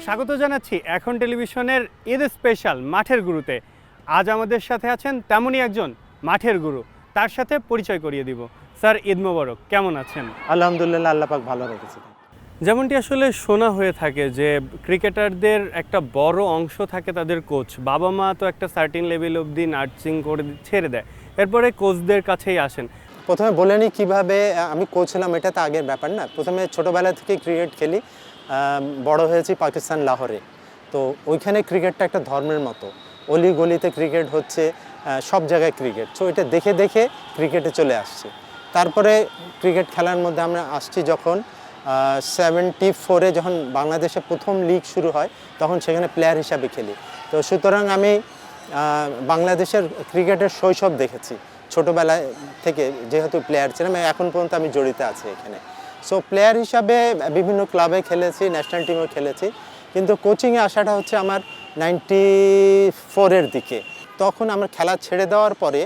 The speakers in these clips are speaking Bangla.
স্বাগত জানাচ্ছি এখন টেলিভিশনের ঈদ স্পেশাল মাঠের গুরুতে। আজ আমাদের সাথে আছেন তেমনই একজন মাঠের গুরু, তার সাথে পরিচয় করিয়ে দিব। স্যার, ঈদ মোবারক, কেমন আছেন? আলহামদুলিল্লাহ, আল্লাহ পাক ভালো রেখেছেন। যেমনটি আসলে শোনা হয়ে থাকে যে ক্রিকেটারদের একটা বড় অংশ থাকে তাদের কোচ। বাবা মা তো একটা সার্টিন লেভেল অবধি নার্সিং করে ছেড়ে দেয়, এরপরে কোচদের কাছেই আসেন। প্রথমে বলে নিই কীভাবে আমি কোচ হলাম, এটা তো আগের ব্যাপার না। প্রথমে ছোটোবেলা থেকে ক্রিকেট খেলি, বড় হয়েছি পাকিস্তান লাহোরে। তো ওইখানে ক্রিকেটটা একটা ধর্মের মতো, অলি গলিতে ক্রিকেট হচ্ছে, সব জায়গায় ক্রিকেট। সো এটা দেখে দেখে ক্রিকেটে চলে আসছি। তারপরে ক্রিকেট খেলার মধ্যে আমরা আসছি যখন 74-এ যখন বাংলাদেশে প্রথম লিগ শুরু হয়, তখন সেখানে প্লেয়ার হিসাবে খেলি। তো সুতরাং আমি বাংলাদেশের ক্রিকেটের শৈশব দেখেছি ছোটোবেলায় থেকে, যেহেতু প্লেয়ার ছিলাম, এখন পর্যন্ত আমি জড়িত আছি এখানে। সো প্লেয়ার হিসাবে বিভিন্ন ক্লাবে খেলেছি, ন্যাশনাল টিমেও খেলেছি, কিন্তু কোচিংয়ে আসাটা হচ্ছে আমার 94-এর দিকে। তখন আমার খেলা ছেড়ে দেওয়ার পরে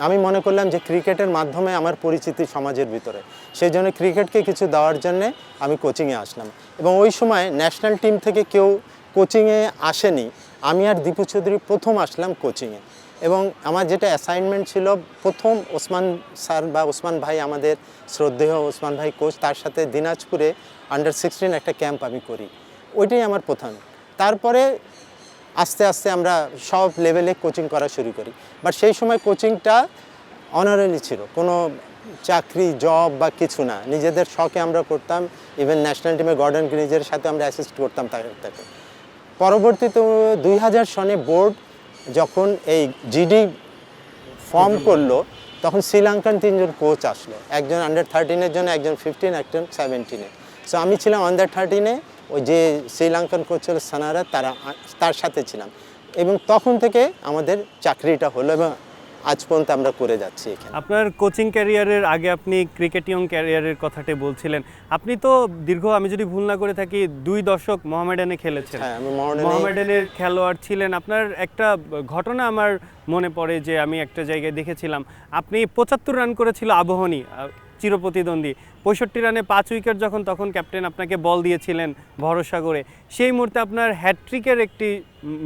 আমি মনে করলাম যে ক্রিকেটের মাধ্যমে আমার পরিচিতি সমাজের ভিতরে, সেই জন্য ক্রিকেটকে কিছু দেওয়ার জন্যে আমি কোচিংয়ে আসলাম। এবং ওই সময় ন্যাশনাল টিম থেকে কেউ কোচিংয়ে আসেনি, আমি আর দীপু চৌধুরী প্রথম আসলাম কোচিংয়ে। এবং আমার যেটা অ্যাসাইনমেন্ট ছিল, প্রথম ওসমান স্যার বা ওসমান ভাই, আমাদের শ্রদ্ধেয় ওসমান ভাই কোচ, তার সাথে দিনাজপুরে আন্ডার-16 একটা ক্যাম্প আমি করি। ওইটাই আমার প্রধান। তারপরে আস্তে আস্তে আমরা সব লেভেলে কোচিং করা শুরু করি। বাট সেই সময় কোচিংটা অনারারি ছিল, কোনো চাকরি জব বা কিছু না, নিজেদের শখে আমরা করতাম। ইভেন ন্যাশনাল টিমে গর্ডন গ্রিজের সাথে আমরা অ্যাসিস্ট করতাম তাকে। পরবর্তীতে 2000 সনে বোর্ড যখন এই জিডি ফর্ম করলো, তখন শ্রীলঙ্কান 3জন কোচ আসলো, একজন আন্ডার-13-এর জন্য, একজন 15, একজন 17-এ। সো আমি ছিলাম আন্ডার-13-এ, ওই যে শ্রীলঙ্কান কোচ ছিল সানারা, তার সাথে ছিলাম। এবং তখন থেকে আমাদের চাকরিটা হলো এবং আজ পর্যন্ত আমরা করে যাচ্ছি এখানে। আপনার কোচিং ক্যারিয়ারের আগে আপনি ক্রিকেটিং ক্যারিয়ারের কথাটি বলছিলেন। আপনি তো দীর্ঘ, আমি যদি ভুল না করে থাকি, 2 দশক মোহামেডানে খেলেছেন। হ্যাঁ, আমি মোহামেডানের খেলোয়াড় ছিলেন। আপনার একটা ঘটনা আমার মনে পড়ে যে আমি একটা জায়গায় দেখেছিলাম, আপনি 75 রান করেছিল আবাহনী, চিরপ্রতিদ্বন্দ্বী। 65 রানে 5 উইকেট যখন, তখন ক্যাপ্টেন আপনাকে বল দিয়েছিলেন ভরসা করে। সেই মুহূর্তে আপনার হ্যাট্রিকের একটি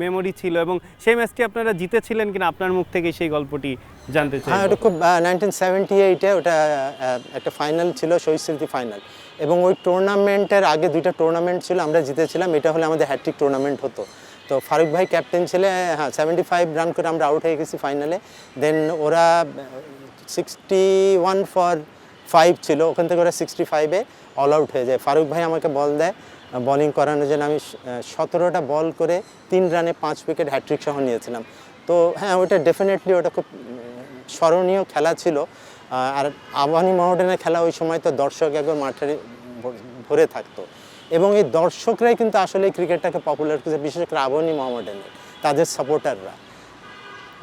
মেমোরি ছিল, এবং সেই ম্যাচটি আপনারা জিতেছিলেন কিনা, আপনার মুখ থেকে সেই গল্পটি জানতে চাই। হ্যাঁ, ওটা খুব 1978-এ ওটা একটা ফাইনাল ছিল, শহীদ স্মৃতি ফাইনাল। এবং ওই টুর্নামেন্টের আগে 2টা টুর্নামেন্ট ছিল, আমরা জিতেছিলাম। এটা হলে আমাদের হ্যাট্রিক টুর্নামেন্ট হতো। তো ফারুক ভাই ক্যাপ্টেন ছিল, হ্যাঁ, 75 রান করে আমরা আউট হয়ে গেছি ফাইনালে। দেন ওরা 61 ফর 5 ছিল, ওখান থেকে ওরা 65-এ অল আউট হয়ে যায়। ফারুক ভাই আমাকে বল দেয় বোলিং করানোর জন্য। আমি 17টা বল করে 3 রানে 5 উইকেট হ্যাট্রিক সহ নিয়েছিলাম। তো হ্যাঁ, ওটা ডেফিনেটলি ওটা খুব স্মরণীয় খেলা ছিল। আর আবাহনী মোহামেডানের খেলা ওই সময় তো দর্শক একবার মাঠে ভরে থাকতো, এবং এই দর্শকরাই কিন্তু আসলে ক্রিকেটটাকে পপুলার করেছে, বিশেষ করে আবাহনী মোহামেডানের তাদের সাপোর্টাররা,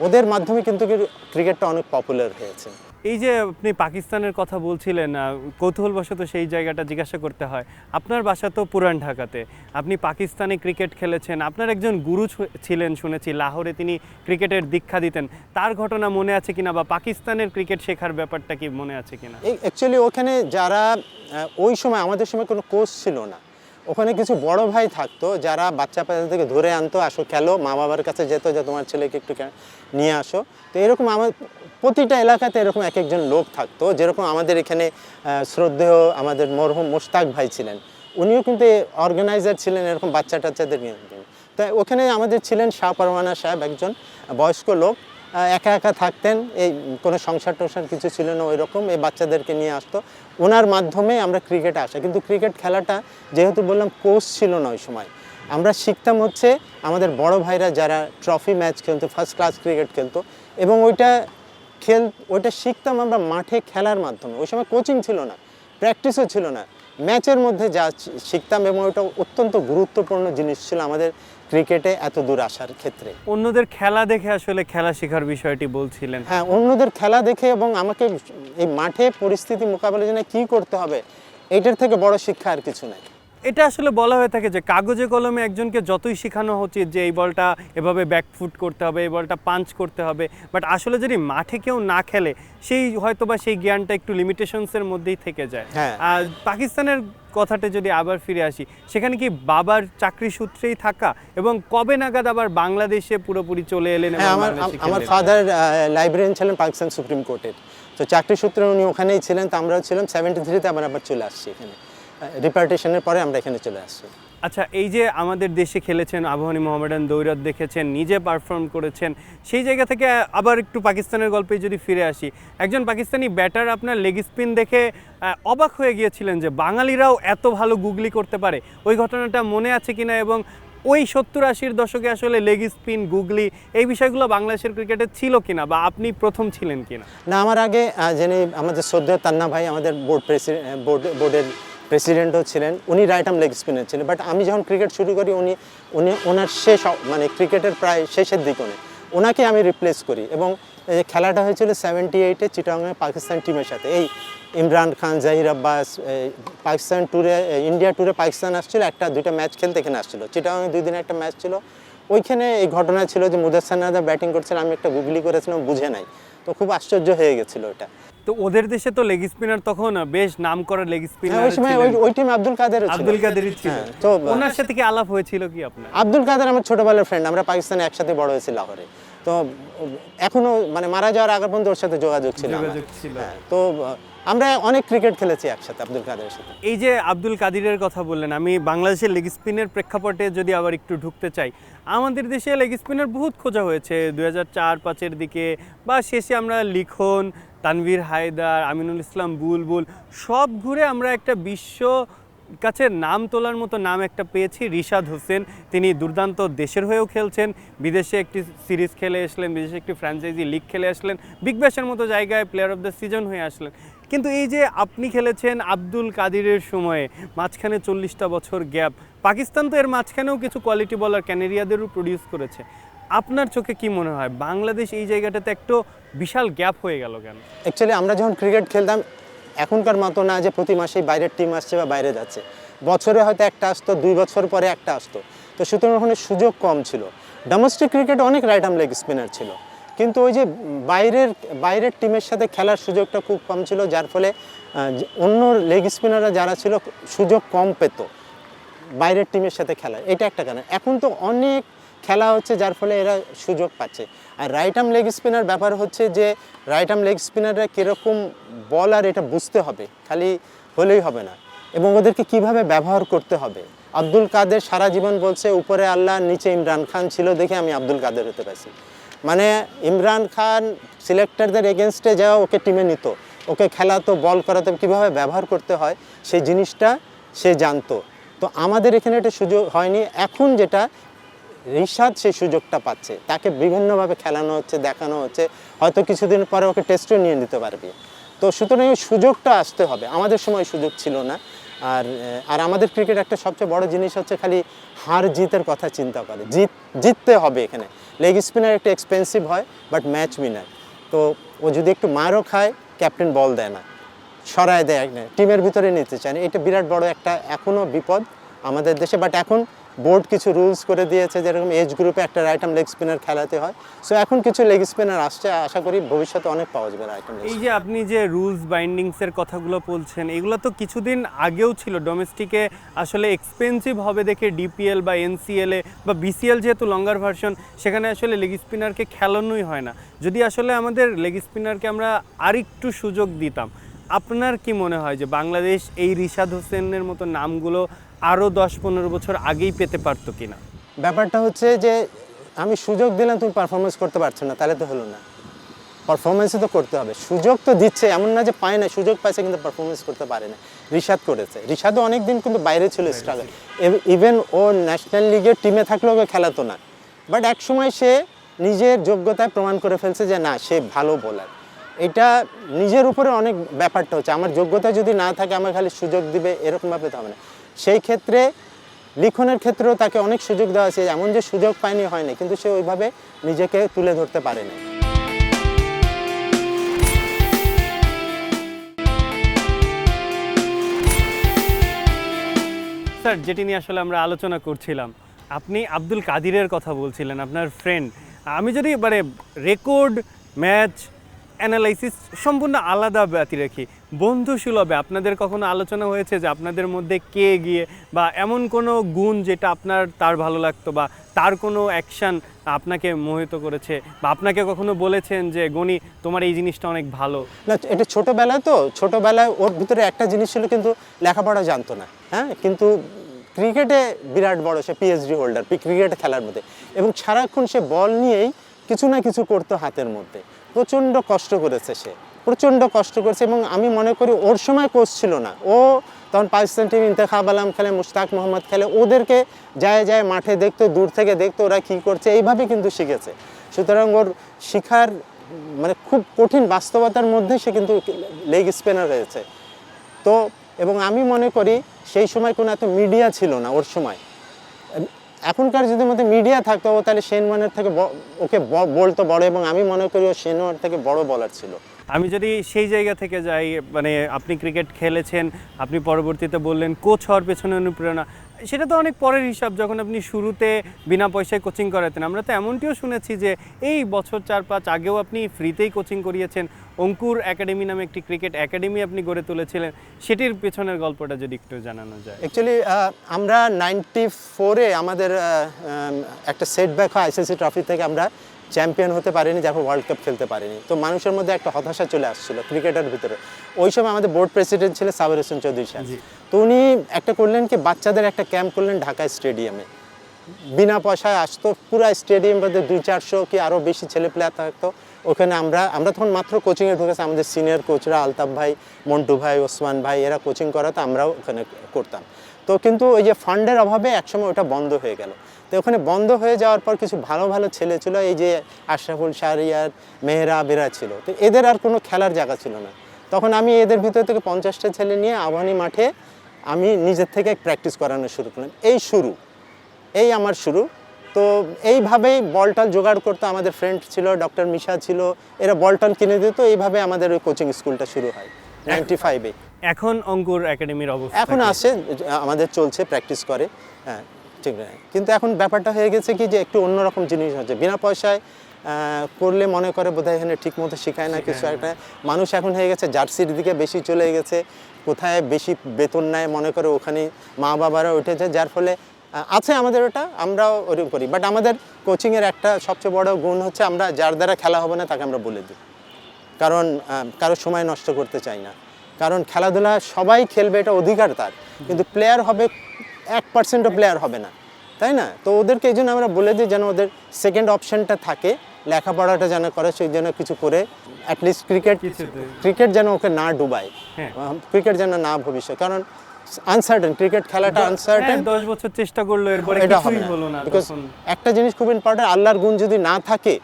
ওদের মাধ্যমে কিন্তু ক্রিকেটটা অনেক পপুলার হয়েছে। এই যে আপনি পাকিস্তানের কথা বলছিলেন, কৌতূহলবশত সেই জায়গাটা জিজ্ঞাসা করতে হয়। আপনার বাসা তো পুরান ঢাকাতে, আপনি পাকিস্তানে ক্রিকেট খেলেছেন, আপনার একজন গুরু ছিলেন শুনেছি লাহোরে, তিনি ক্রিকেটের দীক্ষা দিতেন। তার ঘটনা মনে আছে কিনা, বা পাকিস্তানের ক্রিকেট শেখার ব্যাপারটা কি মনে আছে কিনা? অ্যাকচুয়ালি ওখানে যারা ওই সময়, আমাদের সময় কোনো কোচ ছিল না, ওখানে কিছু বড় ভাই থাকতো যারা বাচ্চা থেকে ধরে আনতো, আসো খেলো, মা বাবার কাছে যেত যে তোমার ছেলেকে একটু নিয়ে আসো। তো এরকম আমার প্রতিটা এলাকাতে এরকম এক একজন লোক থাকতো। যেরকম আমাদের এখানে শ্রদ্ধেয় আমাদের মরহুম মোশতাক ভাই ছিলেন, উনিও কিন্তু অর্গানাইজার ছিলেন এরকম বাচ্চা টাচ্চাদের নিয়ে। তাই ওখানে আমাদের ছিলেন শাহ পরওয়ানা সাহেব, একজন বয়স্ক লোক, একা একা থাকতেন, এই কোনো সংসার টংসার কিছু ছিল না, ওই রকম এই বাচ্চাদেরকে নিয়ে আসতো। ওনার মাধ্যমে আমরা ক্রিকেটে আসা। কিন্তু ক্রিকেট খেলাটা যেহেতু বললাম কোচ ছিল না ওই সময়, আমরা শিখতাম হচ্ছে আমাদের বড় ভাইরা যারা ট্রফি ম্যাচ খেলতো, ফার্স্ট ক্লাস ক্রিকেট খেলতো, এবং ওইটা শিখতাম আমরা মাঠে খেলার মাধ্যমে। ওই সময় কোচিং ছিল না, প্র্যাকটিসও ছিল না, ম্যাচের মধ্যে যা শিখতাম, এবং ওইটা অত্যন্ত গুরুত্বপূর্ণ জিনিস ছিল আমাদের ক্রিকেটে এত দূর আসার ক্ষেত্রে। অন্যদের খেলা দেখে আসলে খেলা শেখার বিষয়টি বলছিলেন। হ্যাঁ, অন্যদের খেলা দেখে, এবং আমাকে এই মাঠে পরিস্থিতি মোকাবেলার জন্য কী করতে হবে, এইটার থেকে বড় শিক্ষা আর কিছু নাই। এটা আসলে বলা হয়ে থাকে যে কাগজে কলমে একজনকে যতই শেখানো উচিত যে এই বলটা এভাবে ব্যাকফুট করতে হবে, এই বলটা পাঞ্চ করতে হবে, বাট আসলে যদি মাঠে কেউ না খেলে সেই হয়তো বা সেই জ্ঞানটা একটু লিমিটেশনসের মধ্যেই থেকে যায়। হ্যাঁ। আর পাকিস্তানের কথাটা যদি আবার ফিরে আসি, সেখানে কি বাবার চাকরি সূত্রেই থাকা, এবং কবে নাগাদ আবার বাংলাদেশে পুরোপুরি চলে এলেন? এবং হ্যাঁ, বাংলাদেশে আমার খেললেন? ফাদার লাইব্রেরিয়ান ছিলেন পাকিস্তান সুপ্রিম কোর্টের, তো চাকরি সূত্রে উনি ওখানেই ছিলেন। তো আমরাও ছিলাম 73-তে আবার চলে আসছি এখানে, রিপার্টিশনের পরে আমরা এখানে চলে আসছি। আচ্ছা, এই যে আমাদের দেশে খেলেছেন, আবাহনী মোহামেডান দৌলত দেখেছেন, নিজে পারফর্ম করেছেন, সেই জায়গা থেকে আবার একটু পাকিস্তানের গল্পে যদি ফিরে আসি, একজন পাকিস্তানি ব্যাটার আপনার লেগ স্পিন দেখে অবাক হয়ে গিয়েছিলেন যে বাঙালিরাও এত ভালো গুগলি করতে পারে। ওই ঘটনাটা মনে আছে কিনা, এবং ওই 70-80-র দশকে আসলে লেগ স্পিন, গুগলি এই বিষয়গুলো বাংলাদেশের ক্রিকেটে ছিল কিনা, বা আপনি প্রথম ছিলেন কিনা? না, আমার আগে যিনি আমাদের শ্রদ্ধেয় তান্না ভাই, আমাদের বোর্ডের প্রেসিডেন্টও ছিলেন, উনি রাইট আর্ম লেগ স্পিনার ছিলেন। বাট আমি যখন ক্রিকেট শুরু করি ওনার শেষ মানে ক্রিকেটের প্রায় শেষের দিকে ওনাকে আমি রিপ্লেস করি। এবং এই খেলাটা হয়েছিল 78-এ চিটাগাংয়ে পাকিস্তান টিমের সাথে। এই ইমরান খান, জাহির আব্বাস পাকিস্তান ট্যুরে, ইন্ডিয়া ট্যুরে পাকিস্তান আসছিল, 1-2টা ম্যাচ খেলতে এখানে আসছিল। চিটাগাংয়ে 2 দিনে একটা ম্যাচ ছিল, ওইখানে এই ঘটনা ছিল যে মুদাসসার নাদা ব্যাটিং করছিলেন, আমি একটা গুগলি করেছিলাম, বুঝে নাই, তো খুব আশ্চর্য হয়ে গেছিলো ওটা। তো ওদের দেশে তো লেগ স্পিনার তখন বেশ নাম করা লেগ স্পিনার ওই সময় ওই টিম আব্দুল কাদের ছিল। আব্দুল কাদেরই ছিল। হ্যাঁ, তো ওনার সাথে কি আলাপ হয়েছিল কি আপনার? আব্দুল কাদের আমার ছোটবেলার ফ্রেন্ড, আমরা পাকিস্তানে একসাথে বড় হয়েছি লাহোরে। তো এখনো মানে মারা যাওয়ার আগে পর্যন্ত ওর সাথে যোগাযোগ ছিল আমার। হ্যাঁ, তো আমরা অনেক ক্রিকেট খেলেছি একসাথে আব্দুল কাদেরের সাথে। এই যে আব্দুল কাদিরের কথা বললেন, আমি বাংলাদেশের লেগ স্পিনের প্রেক্ষাপটে যদি আবার একটু ঢুকতে চাই, আমাদের দেশে লেগ স্পিনার বহুত খোঁজা হয়েছে 2004-05-এর দিকে, বা শেষে আমরা লিখন, তানভীর হায়দার, আমিনুল ইসলাম বুলবুল সব ঘুরে আমরা একটা বিশ্ব কাছে নাম তোলার মতো নাম একটা পেয়েছি, রিশাদ হোসেন। তিনি দুর্দান্ত দেশের হয়েও খেলছেন, বিদেশে একটি সিরিজ খেলে আসলেন, বিদেশে একটি ফ্র্যাঞ্চাইজি লিগ খেলে আসলেন, বিগ ব্যাশের মতো জায়গায় প্লেয়ার অফ দ্য সিজন হয়ে আসলেন। কিন্তু এই যে আপনি খেলেছেন আব্দুল কাদিরের সময়ে, মাঝখানে 40টা বছর গ্যাপ, পাকিস্তান তো এর মাঝখানেও কিছু কোয়ালিটি বলার ক্যানেরিয়াদেরও প্রডিউস করেছে। আপনার চোখে কি মনে হয় বাংলাদেশ এই জায়গাটাতে একটু বিশাল গ্যাপ হয়ে গেল কেন? অ্যাকচুয়ালি আমরা যখন ক্রিকেট খেলতাম এখনকার মতো না যে প্রতি মাসেই বাইরের টিম আসছে বা বাইরে যাচ্ছে, বছরে হয়তো একটা আসতো, 2 বছর পরে একটা আসতো। তো সুতরাং ওখানে সুযোগ কম ছিল। ডোমেস্টিক ক্রিকেট অনেক রাইট আর্ম লেগ স্পিনার ছিল, কিন্তু ওই যে বাইরের টিমের সাথে খেলার সুযোগটা খুব কম ছিল, যার ফলে অন্য লেগ স্পিনাররা যারা ছিল সুযোগ কম পেত বাইরের টিমের সাথে খেলার। এটা একটা কারণ। এখন তো অনেক খেলা হচ্ছে, যার ফলে এরা সুযোগ পাচ্ছে। আর রাইট আর্ম লেগ স্পিনার ব্যাপার হচ্ছে যে রাইট আর্ম লেগ স্পিনাররা কীরকম বলার এটা বুঝতে হবে, খালি হলেই হবে না, এবং ওদেরকে কিভাবে ব্যবহার করতে হবে। আব্দুল কাদের সারা জীবন বলছে উপরে আল্লাহ নিচে ইমরান খান ছিল দেখে আমি আব্দুল কাদের হতে পারছি। মানে ইমরান খান সিলেক্টরদের এগেনস্টে যাওয়া ওকে টিমে নিত, ওকে খেলাতো, বল করাতো, কীভাবে ব্যবহার করতে হয় সেই জিনিসটা সে জানতো। তো আমাদের এখানে এটা সুযোগ হয়নি। এখন যেটা রিশাদ সেই সুযোগটা পাচ্ছে, তাকে বিভিন্নভাবে খেলানো হচ্ছে, দেখানো হচ্ছে, হয়তো কিছুদিন পরে ওকে টেস্টও নিয়ে নিতে পারবে। তো সুতরাং এই সুযোগটা আসতে হবে, আমাদের সময় সুযোগ ছিল না। আর আমাদের ক্রিকেট একটা সবচেয়ে বড় জিনিস হচ্ছে খালি হার জিতের কথা চিন্তা করে, জিততে হবে। এখানে লেগ স্পিনার একটু এক্সপেন্সিভ হয়, বাট ম্যাচ উইনার। তো ও যদি একটু মারও খায়, ক্যাপ্টেন বল দেয় না, সরায় দেয়, টিমের ভিতরে নিতে চায় না। এটা বিরাট বড় একটা এখনও বিপদ আমাদের দেশে। বাট এখন বোর্ড কিছু রুলস করে দিয়েছে, যেরকম এজ গ্রুপে একটা রাইট আর্ম লেগ স্পিনার খেলাতে হয়। সো এখন কিছু লেগ স্পিনার আসছে, আশা করি ভবিষ্যতে অনেক পাওয়া যাবে রাইট আর্ম। এই যে আপনি যে রুলস বাইন্ডিংসের কথাগুলো বলছেন, এগুলো তো কিছুদিন আগেও ছিল ডোমেস্টিকে, আসলে এক্সপেন্সিভ হবে দেখে ডিপিএল বা এনসিএলে বা বিসিএল যেহেতু লঙ্গার ভার্সন, সেখানে আসলে লেগ স্পিনারকে খেলানোই হয় না। যদি আসলে আমাদের লেগ স্পিনারকে আমরা আরেকটু সুযোগ দিতাম, আপনার কি মনে হয় যে বাংলাদেশ এই রিশাদ হোসেনের মতো নামগুলো আরও 10-15 বছর আগেই পেতে পারতো কিনা? ব্যাপারটা হচ্ছে যে আমি সুযোগ দিলাম, তুমি পারফরমেন্স করতে পারছো না, তাহলে তো হলো না। পারফরমেন্সই তো করতে হবে, সুযোগ তো দিচ্ছে, এমন না যে পায় না, সুযোগ পাইছে কিন্তু পারফরমেন্স করতে পারে না। রিশাদ করেছে, রিশাদও অনেক দিন কিন্তু বাইরে ছিল, স্ট্রাগল। ইভেন ও ন্যাশনাল লিগের টিমে থাকলেও ওকে খেলাতো না, বাট এক সময় সে নিজের যোগ্যতায় প্রমাণ করে ফেলছে যে না, সে ভালো বোলার। এটা নিজের উপরে অনেক ব্যাপারটা হচ্ছে, আমার যোগ্যতা যদি না থাকে আমার খালি সুযোগ দিবে এরকমভাবে তো হবে না। সেই ক্ষেত্রে লিখনের ক্ষেত্রেও তাকে অনেক সুযোগ দেওয়া আছে, এমন যে সুযোগ পায়নি হয়নি, কিন্তু সে ওইভাবে নিজেকে তুলে ধরতে পারেনি। স্যার, যেটি নিয়ে আসলে আমরা আলোচনা করছিলাম, আপনি আব্দুল কাদিরের কথা বলছিলেন, আপনার ফ্রেন্ড। আমি যদি মানে রেকর্ড, ম্যাচ, অ্যানালাইসিস সম্পূর্ণ আলাদা ব্যতি রাখি, বন্ধু সুলভে আপনাদের কখনো আলোচনা হয়েছে যে আপনাদের মধ্যে কে এগিয়ে, বা এমন কোনো গুণ যেটা আপনার তার ভালো লাগতো, বা তার কোনো অ্যাকশান আপনাকে মোহিত করেছে, বা আপনাকে কখনো বলেছেন যে গনি তোমার এই জিনিসটা অনেক ভালো? না, এটা ছোটোবেলায়, তো ছোটোবেলায় ওর ভিতরে একটা জিনিস ছিল, কিন্তু লেখাপড়া জানতো না, হ্যাঁ, কিন্তু ক্রিকেটে বিরাট বড়, সে পিএইচডি হোল্ডার ক্রিকেটে খেলার মধ্যে, এবং সারাক্ষণ সে বল নিয়েই কিছু না কিছু করতো হাতের মধ্যে। প্রচণ্ড কষ্ট করেছে সে, প্রচণ্ড কষ্ট করেছে, এবং আমি মনে করি ওর সময় কোচ ছিল না, ও তখন পাকিস্তান টিম ইন্তেখাব আলম খেলে, মুশতাক মোহাম্মদ খেলে, ওদেরকে যায় যায় মাঠে দেখতো, দূর থেকে দেখতো ওরা কী করছে, এইভাবে কিন্তু শিখেছে। সুতরাং ওর শিখার মানে খুব কঠিন বাস্তবতার মধ্যে সে কিন্তু লেগ স্পিনার হয়েছে। তো এবং আমি মনে করি সেই সময় কোনো এত মিডিয়া ছিল না ওর সময়। এখনকার যদি মধ্যে মিডিয়া থাকতো, ও তাহলে শেন ওয়ার্নের থেকে ওকে বলতো বড়, এবং আমি মনে করি ও শেন ওয়ার্ন থেকে বড় বলার ছিল। আমি যদি সেই জায়গা থেকে যাই, মানে আপনি ক্রিকেট খেলেছেন, আপনি পরবর্তীতে বললেন কোচ হওয়ার পেছনে অনুপ্রেরণা, সেটা তো অনেক পরের হিসাব। যখন আপনি শুরুতে বিনা পয়সায় কোচিং করাতেন, আমরা তো এমনটিও শুনেছি যে এই বছর 4-5 আগেও আপনি ফ্রিতেই কোচিং করিয়েছেন। অঙ্কুর একাডেমি নামে একটি ক্রিকেট একাডেমি আপনি গড়ে তুলেছিলেন, সেটির পেছনের গল্পটা যদি একটু জানানো যায়। অ্যাকচুয়ালি আমরা 94-এ আমাদের একটা সেটব্যাক হয় আইসিসি ট্রফি থেকে, আমরা চ্যাম্পিয়ন হতে পারিনি, যারপর ওয়ার্ল্ড কাপ খেলতে পারিনি। তো মানুষের মধ্যে একটা হতাশা চলে আসছিল ক্রিকেটের ভিতরে। ওই সময় আমাদের বোর্ড প্রেসিডেন্ট ছিলেন সাবির হোসেন চৌধুরী সাহেব। তো উনি একটা করলেন কি, বাচ্চাদের একটা ক্যাম্প করলেন ঢাকা স্টেডিয়ামে, বিনা পয়সায় আসতো, পুরো স্টেডিয়াম মধ্যে 200-400 কি আরও বেশি ছেলে প্লেয়ার থাকতো। ওখানে আমরা তখন মাত্র কোচিংয়ে ঢুকেছি, আমাদের সিনিয়র কোচরা আলতাফ ভাই, মন্টু ভাই, ওসমান ভাই, এরা কোচিং করাতো, আমরাও ওখানে করতাম। তো কিন্তু ওই যে ফান্ডের অভাবে একসময় ওটা বন্ধ হয়ে গেল। তো ওখানে বন্ধ হয়ে যাওয়ার পর কিছু ভালো ভালো ছেলে ছিল, এই যে আশরাফুল, শাহরিয়ার, মেহরাব, এরা ছিল। তো এদের আর কোনো খেলার জায়গা ছিল না। তখন আমি এদের ভিতর থেকে 50টা ছেলে নিয়ে আবাহনী মাঠে আমি নিজের থেকে প্র্যাকটিস করানো শুরু করলাম। এই আমার শুরু। তো এইভাবেই বলটল জোগাড় করতো, আমাদের ফ্রেন্ড ছিল, ডক্টর মিশা ছিল, এরা বলটল কিনে দিত, এইভাবে আমাদের ওই কোচিং স্কুলটা শুরু হয় 95-এ। এখন অঙ্কুর একাডেমির অবস্থা এখন আসে, আমাদের চলছে, প্র্যাকটিস করে, হ্যাঁ, ঠিক না। কিন্তু এখন ব্যাপারটা হয়ে গেছে কি, যে একটু অন্যরকম জিনিস হচ্ছে, বিনা পয়সায় করলে মনে করে বোধহয় এখানে ঠিক মতো শেখায় না কিছু একটা। মানুষ এখন হয়ে গেছে জার্সির দিকে বেশি চলে গেছে, কোথায় বেশি বেতন নেয় মনে করে ওখানে মা বাবারা উঠেছে, যার ফলে আছে আমাদের ওটা, আমরাও ওরকম করি। বাট আমাদের কোচিংয়ের একটা সবচেয়ে বড় গুণ হচ্ছে, আমরা যার দ্বারা খেলা হবে না তাকে আমরা বলে দিই, কারণ কারোর সময় নষ্ট করতে চাই না। কারণ খেলাধুলা সবাই খেলবে, এটা অধিকার তার, কিন্তু প্লেয়ার হবে 1%ও প্লেয়ার হবে না, তাই না? তো ওদেরকে এই জন্য আমরা বলে দিই যেন ওদের সেকেন্ড অপশানটা থাকে, লেখাপড়াটা যেন করে, সেই জন্য কিছু করে অ্যাটলিস্ট ক্রিকেট যেন ওকে না ডুবায়, ক্রিকেট যেন না ভবিষ্যৎ, কারণ আনসার্টেন, ক্রিকেট খেলাটা আনসার্টেন। 10 বছর চেষ্টা করলো, এরপরে এটা কিছুই হলো না। বিকজ একটা জিনিস খুব ইম্পর্টেন্ট, আল্লাহর গুণ যদি না থাকে,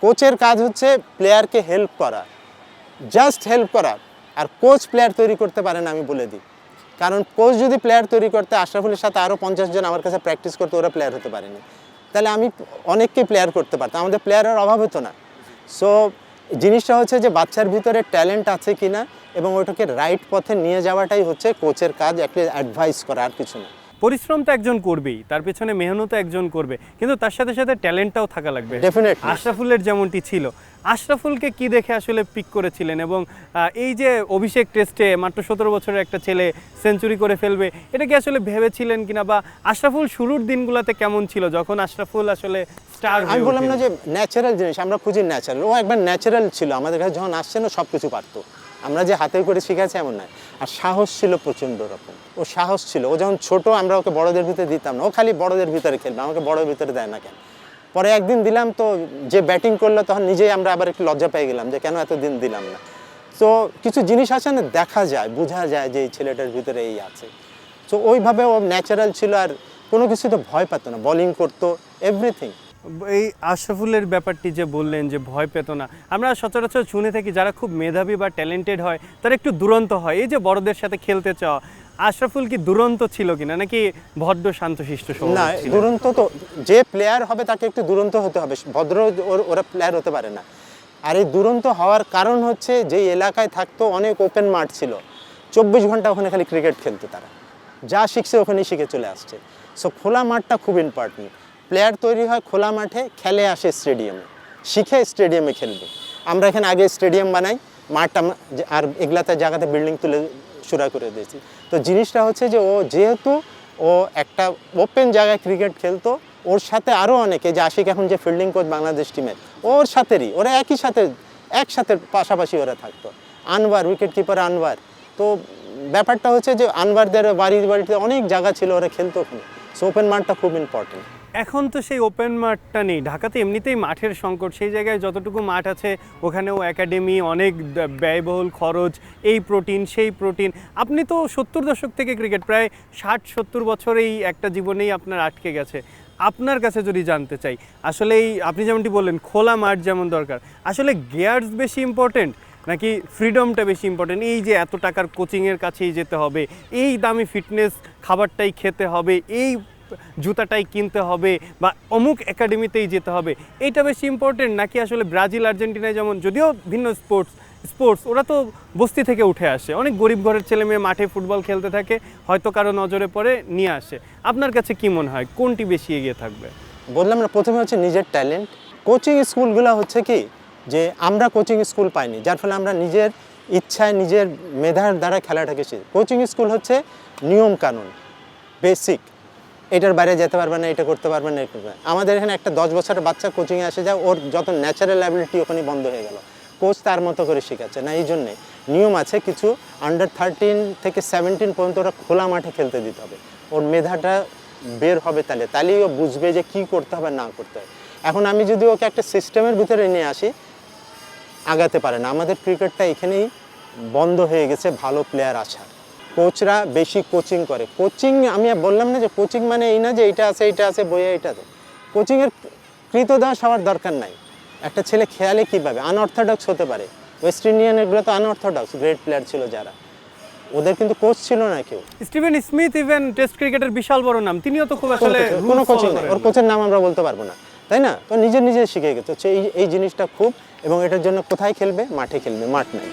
কোচের কাজ হচ্ছে প্লেয়ারকে হেল্প করা, জাস্ট হেল্প করা। আর কোচ প্লেয়ার তৈরি করতে পারে না, আমি বলে দিই। কারণ কোচ যদি প্লেয়ার তৈরি করতে, আশরাফুলের সাথে আরও 50 জন আমার কাছে প্র্যাকটিস করতে, ওরা প্লেয়ার হতে পারেনি, তাহলে আমি অনেককেই প্লেয়ার করতে পারতাম, আমাদের প্লেয়ারের অভাব হতো না। সো জিনিসটা হচ্ছে যে বাচ্চার ভিতরে ট্যালেন্ট আছে কিনা, এবং ওটাকে রাইট পথে নিয়ে যাওয়াটাই হচ্ছে কোচের কাজ, একটা অ্যাডভাইস করা, আর কিছু না। পরিশ্রম তো একজন করবেই, তার পেছনে মেহনতও একজন করবে, কিন্তু তার সাথে সাথে ট্যালেন্টটাও থাকা লাগবে। ডেফিনেটলি আশরাফুলের যেমনটি ছিল। আশরাফুলকে কি দেখে আসলে পিক করেছিলেন, এবং এই যে অভিষেক টেস্টে মাত্র 17 বছরের একটা ছেলে সেঞ্চুরি করে ফেলবে, এটা কি আসলে ভেবেছিলেন কিনা, বা আশরাফুল শুরুর দিনগুলোতে কেমন ছিল যখন আশরাফুল আসলে স্টার? আমি বললাম না যে ন্যাচারাল জিনিস আমরা খুঁজি, ন্যাচারাল, ও একবার ন্যাচারাল ছিল আমাদের কাছে, যখন আসছে না সব কিছু পারতো, আমরা যে হাতে করে শিখেছি এমন নয়। আর সাহস ছিল প্রচণ্ড রকম, ও সাহস ছিল। ও যখন ছোট, আমরা ওকে বড়দের ভিতরে দিতাম না, ও খালি বড়দের ভিতরে খেলবে, আমাকে বড়দের ভিতরে দেয় না কেন। পরে একদিন দিলাম, তো যে ব্যাটিং করলো তখন নিজেই আমরা আবার একটু লজ্জা পেয়ে গেলাম যে কেন এতদিন দিলাম না। তো কিছু জিনিস আছে না, দেখা যায়, বোঝা যায় যে এই ছেলেটার ভিতরে এই আছে। তো ওইভাবে ও ন্যাচারাল ছিল, আর কোনো কিছু তো ভয় পেত না, বোলিং করতো, এভরিথিং। এই আশরাফুলের ব্যাপারটি যে বললেন যে ভয় পেত না, আমরা সচরাচর শুনে থাকি যারা খুব মেধাবী বা ট্যালেন্টেড হয় তারা একটু দুরন্ত হয়, এই যে বড়দের সাথে খেলতে চাওয়া। আশরাফুল কি দুরন্ত ছিল কিনা, নাকি ভদ্র শান্তশিষ্ট স্বভাব? না, দুরন্ত তো, যে প্লেয়ার হবে তাকে একটু দুরন্ত হতে হবে, ভদ্র ওরা প্লেয়ার হতে পারে না। আর এই দুরন্ত হওয়ার কারণ হচ্ছে, যেই এলাকায় থাকতো অনেক ওপেন মাঠ ছিল, 24 ঘন্টা ওখানে খালি ক্রিকেট খেলতো তারা, যা শিখছে ওখানেই শিখে চলে আসছে। সো খোলা মাঠটা খুব ইম্পর্টেন্ট। প্লেয়ার তৈরি হয় খোলা মাঠে, খেলে আসে স্টেডিয়ামে, শিখে স্টেডিয়ামে খেলবে। আমরা এখানে আগে স্টেডিয়াম বানাই, মাঠটা আর এগুলাতে জায়গাতে বিল্ডিং তুলে শুরু করে দিয়েছি। তো জিনিসটা হচ্ছে যে ও যেহেতু ও একটা ওপেন জায়গায় ক্রিকেট খেলতো, ওর সাথে আরও অনেকে, যে আশিক এখন যে ফিল্ডিং কোচ বাংলাদেশ টিমের, ওর সাথেরই, ওরা একসাথে পাশাপাশি ওরা থাকতো। আনওয়ার, উইকেট কিপার আনওয়ার, তো ব্যাপারটা হচ্ছে যে আনওয়ারদের বাড়িতে অনেক জায়গা ছিল, ওরা খেলতো ওখানে। সো ওপেন মাঠটা খুব ইম্পর্টেন্ট। এখন তো সেই ওপেন মাঠটা নেই, ঢাকাতে এমনিতেই মাঠের সংকট। সেই জায়গায় যতটুকু মাঠ আছে ওখানেও একাডেমি, অনেক ব্যয়বহুল খরচ, এই প্রোটিন সেই প্রোটিন। আপনি তো 70 দশক থেকে ক্রিকেট, প্রায় 60-70 বছর এই একটা জীবনেই আপনার আটকে গেছে। আপনার কাছে যদি জানতে চাই, আসলে এই আপনি যেমনটি বললেন খোলা মাঠ যেমন দরকার, আসলে গিয়ার্স বেশি ইম্পর্টেন্ট নাকি ফ্রিডমটা বেশি ইম্পর্টেন্ট? এই যে এত টাকার কোচিংয়ের কাছেই যেতে হবে, এই দামি ফিটনেস খাবারটাই খেতে হবে, এই জুতাটাই কিনতে হবে, বা অমুক একাডেমিতেই যেতে হবে, এইটা বেশি ইম্পর্টেন্ট নাকি আসলে ব্রাজিল আর্জেন্টিনায় যেমন, যদিও ভিন্ন স্পোর্টস ওরা তো বস্তি থেকে উঠে আসে, অনেক গরিব ঘরের ছেলে মেয়ে মাঠে ফুটবল খেলতে থাকে, হয়তো কারো নজরে পড়ে নিয়ে আসে। আপনার কাছে কি মনে হয় কোনটি বেশি এগিয়ে থাকবে? বললাম না, প্রথমে হচ্ছে নিজের ট্যালেন্ট। কোচিং স্কুলগুলো হচ্ছে কি যে আমরা কোচিং স্কুল পাইনি, যার ফলে আমরা নিজের ইচ্ছায় নিজের মেধার দ্বারা খেলাটাকে শিখি। কোচিং স্কুল হচ্ছে নিয়ম কানুন, বেসিক, এটার বাইরে যেতে পারবে না, এটা করতে পারবে না, এটা করবে না। আমাদের এখানে একটা 10 বছরের বাচ্চা কোচিংয়ে আসে যায়, ওর যত ন্যাচারাল অ্যাবিলিটি ওখানে বন্ধ হয়ে গেল, কোচ তার মতো করে শেখাচ্ছে না। এই জন্যে নিয়ম আছে কিছু, আন্ডার 13 থেকে 17 পর্যন্ত ওরা খোলা মাঠে খেলতে দিতে হবে, ওর মেধাটা বের হবে, তাহলেই ও বুঝবে যে কী করতে হবে না করতে হবে। এখন আমি যদি ওকে একটা সিস্টেমের ভিতরে নিয়ে আসি, আগাতে পারে না। আমাদের ক্রিকেটটা এখানেই বন্ধ হয়ে গেছে ভালো প্লেয়ার আসার। কোচরা বেশি কোচিং করে। কোচিং আমি বললাম না যে কোচিং মানে এই না যে এইটা আছে বইয়ে, এইটা তো কোচিংয়ের কৃতদাস হওয়ার দরকার নাই। একটা ছেলে খেয়ালে কীভাবে আনঅর্থোডক্স হতে পারে, ওয়েস্ট ইন্ডিয়ানেরগুলো তো আনঅর্থোডক্স গ্রেট প্লেয়ার ছিল যারা, ওদের কিন্তু কোচ ছিল না কেউ। স্টিভেন স্মিথ ইভেন টেস্ট ক্রিকেটের বিশাল বড় নাম, তিনিও তো খুব আসলে কোনো কোচিং নেই, ওর কোচের নাম আমরা বলতে পারবো না, তাই না? তো নিজে শিখে গেছে হচ্ছে এই জিনিসটা খুব, এবং এটার জন্য কোথায় খেলবে? মাঠে খেলবে, মাঠ নেই।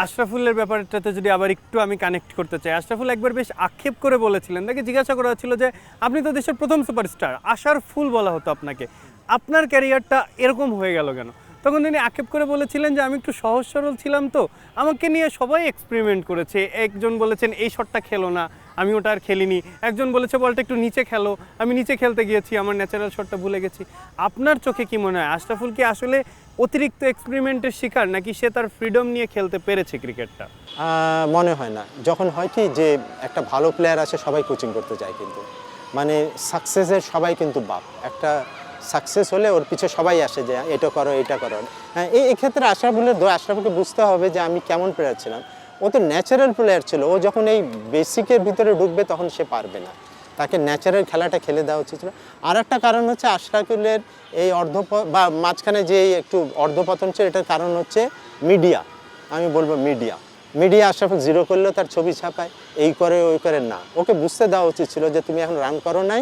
আশরাফুলের ব্যাপারটাতে যদি আবার একটু আমি কানেক্ট করতে চাই, আশরাফুল একবার বেশ আক্ষেপ করে বলেছিলেন, তাকে জিজ্ঞাসা করা হচ্ছিল যে আপনি তো দেশের প্রথম সুপারস্টার, আশার ফুল বলা হতো আপনাকে, আপনার ক্যারিয়ারটা এরকম হয়ে গেল কেন? তখন তিনি আক্ষেপ করে বলেছিলেন যে আমি একটু সহজ সরল ছিলাম, তো আমাকে নিয়ে সবাই এক্সপেরিমেন্ট করেছে। একজন বলেছেন এই শটটা খেলো না, আমি ওটা আর খেলিনি। একজন বলেছে বলটা একটু নিচে খেলো, আমি নিচে খেলতে গিয়েছি, আমার ন্যাচারাল শটটা ভুলে গেছি। আপনার চোখে কি মনে হয় আশরাফুল কি আসলে অতিরিক্ত এক্সপেরিমেন্টের শিকার, নাকি সে তার ফ্রিডম নিয়ে খেলতে পেরেছে ক্রিকেটটা? মনে হয় না। যখন হয় কি যে একটা ভালো প্লেয়ার আছে, সবাই কোচিং করতে চায়, কিন্তু মানে সাকসেসের সবাই কিন্তু বাপ। একটা সাকসেস হলে ওর পিছে সবাই আসে যে এটা করো এটা করো। হ্যাঁ, এই ক্ষেত্রে আশরাফুলকে বুঝতে হবে যে আমি কেমন প্লেয়ার ছিলাম। ও তো ন্যাচারাল প্লেয়ার ছিল, ও যখন এই বেসিকের ভিতরে ঢুকবে তখন সে পারবে না, তাকে ন্যাচারাল খেলাটা খেলে দেওয়া উচিত ছিল। আর একটা কারণ হচ্ছে আশরাফুলের এই বা মাঝখানে যে একটু অর্ধপতন ছিল, এটার কারণ হচ্ছে মিডিয়া। আমি বলবো মিডিয়া আশরাফুল জিরো করলেও তার ছবি ছাপায়, এই করে ওই করে না। ওকে বুঝতে দেওয়া উচিত ছিল যে তুমি এখন রান করো নাই,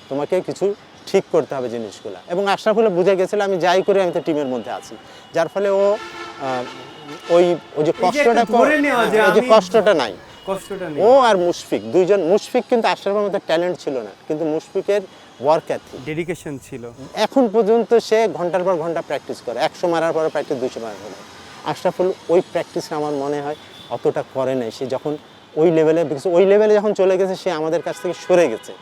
তোমাকে কিছু ঠিক করতে হবে জিনিসগুলো। এবং আশরাফুল বুঝে গেছিল আমি যাই করি আমি তো টিমের মধ্যে আছি, যার ফলে ও ওই যে কষ্টটা নাই। ও আর মুশফিক দুইজন, মুশফিক কিন্তু আশরাফের মধ্যে ট্যালেন্ট ছিল না, কিন্তু মুশফিকের ওয়ার্ক এথিক, ডেডিকেশন ছিল। এখন পর্যন্ত সে ঘন্টার পর ঘন্টা প্র্যাকটিস করে, 100 মারার পর প্র্যাকটিস 200 মারার পর। আশরাফুল ওই প্র্যাকটিস আমার মনে হয় অতটা করে নাই। সে যখন ওই লেভেলে যখন চলে গেছে, সে আমাদের কাছ থেকে সরে গেছে।